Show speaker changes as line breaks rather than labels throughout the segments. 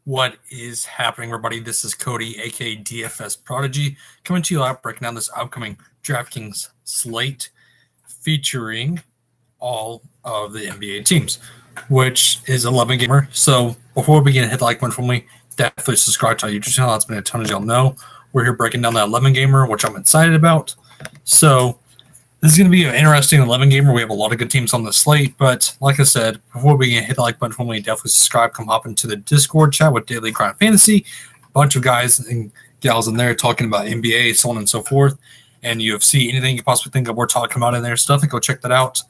What is happening, everybody? This is Cody, aka DFS Prodigy, coming to you live, breaking down this upcoming DraftKings slate featuring all of the NBA teams, which is 11 gamer. So before we begin, hit the like button for me. Definitely subscribe to our YouTube channel. That's been a ton of y'all know. We're here breaking down that 11 gamer, which I'm excited about. So this is going to be an interesting 11 gamer. We have a lot of good teams on the slate, but like I said, before we hit the like button for me, definitely subscribe. Come hop into the Discord chat with Daily Grind Fantasy. A bunch of guys and gals in there talking about NBA, so on and so forth, and UFC, anything you possibly think of, we're talking about in there. So definitely go check that out.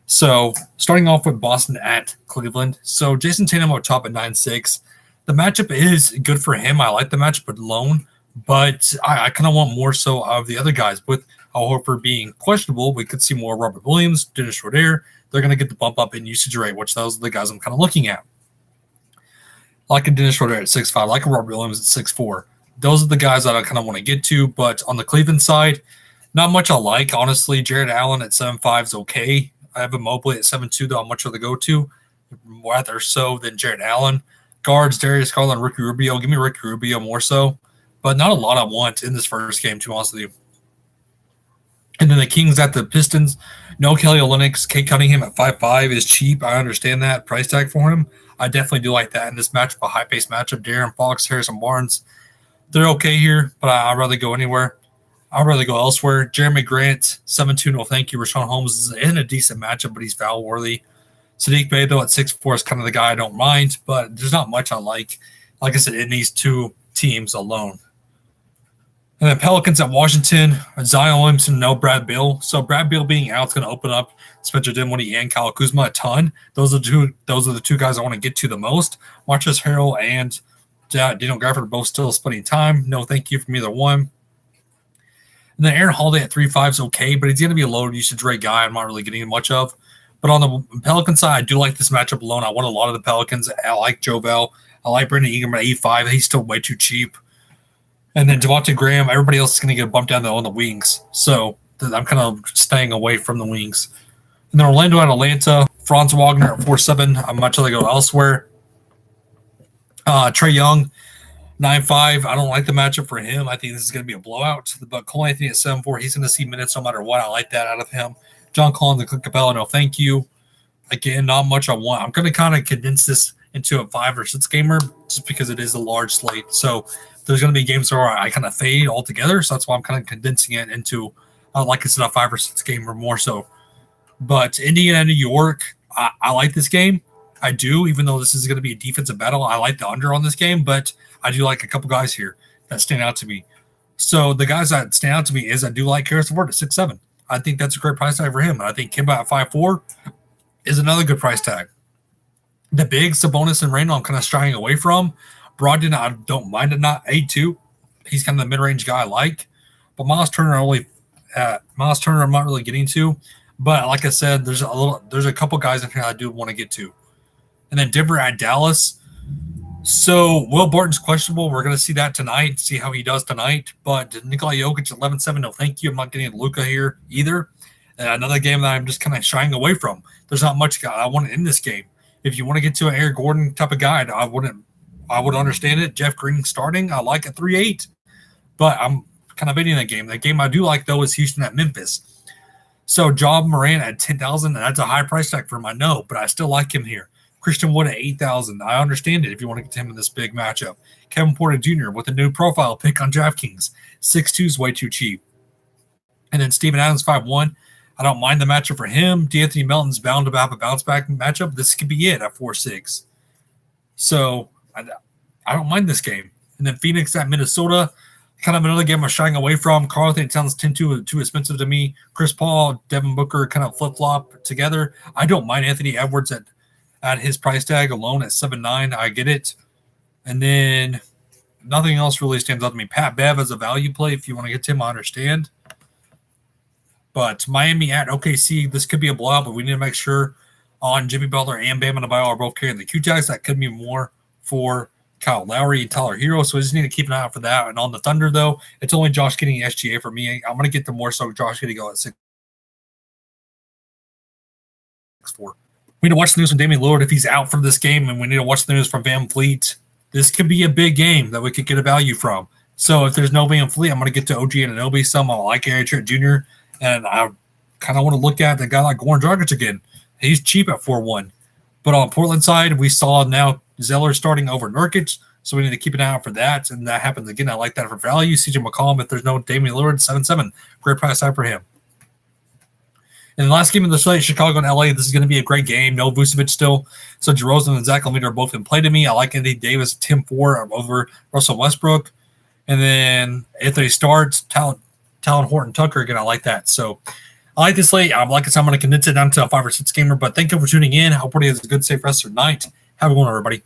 So starting off with Boston at Cleveland. So Jason Tatum up top at 9-6. The matchup is good for him. I like the matchup alone, but I kind of want more so of the other guys. With Al Horford being questionable, we could see more Robert Williams, Dennis Schroeder. They're going to get the bump up in usage rate, which those are the guys I'm kind of looking at. Like a Dennis Schroeder at 6'5", like a Robert Williams at 6'4". Those are the guys that I kind of want to get to. But on the Cleveland side, not much I like. Honestly, Jared Allen at 7'5" is okay. I have a Mobley at 7'2", though I'm much rather go to. Rather so than Jared Allen. Guards, Darius Garland, Ricky Rubio. Give me Ricky Rubio more so. But not a lot I want in this first game, to be honest with you. And then the Kings at the Pistons. No Kelly Olynyk. Kate Cunningham at 5'5" is cheap. I understand that price tag for him. I definitely do like that in this matchup, a high-paced matchup. De'Aaron Fox, Harrison Barnes. They're okay here, but I'd rather go anywhere. I'd rather go elsewhere. Jeremy Grant, 7'2", no thank you. Rashawn Holmes is in a decent matchup, but he's foul-worthy. Sadiq Bey, though, at 6'4", is kind of the guy I don't mind, but there's not much I like. Like I said, in these two teams alone. And then Pelicans at Washington, Zion Williamson, no Brad Beal. So Brad Beal being out is going to open up Spencer Dinwiddie and Kyle Kuzma a ton. Those are the two guys I want to get to the most. Montrezl Harrell and Daniel Gafford are both still splitting time. No thank you from either one. And then Aaron Holiday at 3'5" is okay, but he's going to be a low usage rate guy I'm not really getting much of. But on the Pelican side, I do like this matchup alone. I want a lot of the Pelicans. I like Joe Bell. I like Brandon Ingram at 8'5". He's still way too cheap. And then Devontae Graham, everybody else is going to get bumped down on the wings. So I'm kind of staying away from the wings. And then Orlando at Atlanta, Franz Wagner at 4'7". I'm much rather go elsewhere. Trae Young, 9'5". I don't like the matchup for him. I think this is going to be a blowout. But Cole Anthony at 7'4", he's going to see minutes no matter what. I like that out of him. John Collins and Clint Capella, no thank you. Again, not much I want. I'm going to kind of condense this into a 5 or 6 gamer just because it is a large slate. So there's going to be games where I kind of fade altogether. So that's why I'm kind of condensing it into, like I said, a 5 or 6 gamer more so. But Indiana, New York, I like this game. I do, even though this is going to be a defensive battle. I like the under on this game, but I do like a couple guys here that stand out to me. So the guys that stand out to me is I do like Harrison Ford at 6'7". I think that's a great price tag for him. And I think Kemba at 5'4" is another good price tag. The big Sabonis and Randall I'm kind of shying away from. Brogdon, I don't mind it not 8'2". He's kind of the mid-range guy I like. But Miles Turner I'm not really getting to. But like I said, there's a couple guys in here I do want to get to. And then Denver at Dallas. So Will Barton's questionable. We're going to see that tonight, see how he does tonight. But Nikola Jokic 11-7, no thank you. I'm not getting Luka here either. And another game that I'm just kind of shying away from. There's not much I want in this game. If you want to get to an Eric Gordon type of guy, I would understand it. Jeff Green starting, I like a 3-8. But I'm kind of betting that game. The game I do like, though, is Houston at Memphis. So Job Moran at 10,000, and that's a high price tag for him, I know, but I still like him here. Christian Wood at 8,000. I understand it if you want to get him in this big matchup. Kevin Porter Jr. with a new profile pick on DraftKings. 6'2" is way too cheap. And then Steven Adams, 5'1". I don't mind the matchup for him. D'Anthony Melton's bound to have a bounce-back matchup. This could be it at 4'6". So I don't mind this game. And then Phoenix at Minnesota, kind of another game I'm shying away from. Karl Anthony Towns 10-2 too expensive to me. Chris Paul, Devin Booker kind of flip-flop together. I don't mind Anthony Edwards at his price tag alone at 7'9". I get it. And then nothing else really stands out to me. Pat Bev as a value play. If you want to get to him, I understand. But Miami at OKC, this could be a blowout, but we need to make sure on Jimmy Butler and Bam Adebayo are both carrying the Q-Tags. That could be more for Kyle Lowry and Tyler Hero, so we just need to keep an eye out for that. And on the Thunder, though, it's only Josh getting SGA for me. I'm going to get the more so Josh getting go at 6'4". We need to watch the news from Damian Lillard if he's out for this game, and we need to watch the news from Van Fleet this could be a big game that we could get a value from. So if there's no Van Fleet, I'm going to get to OG and Anobi some. I like Gary Trent Jr. And I kind of want to look at the guy like Goran Dragic again. He's cheap at 4-1. But on Portland side, we saw now Zeller starting over Nurkic, so we need to keep an eye out for that. And that happens again. I like that for value. CJ McCollum, if there's no Damian Lillard, 7-7. Great price tag for him. In the last game of the slate, Chicago and LA, this is going to be a great game. No Vucevic still. So DeRozan and Zach LaVine are both in play to me. I like Anthony Davis, Tim Ford over Russell Westbrook. And then Anthony starts, Talon Horton Tucker again. I like that. So I like this slate. I'm going to condense it down to a 5 or 6 gamer. But thank you for tuning in. I hope everybody has a good, safe rest of your night. Have a good one, everybody.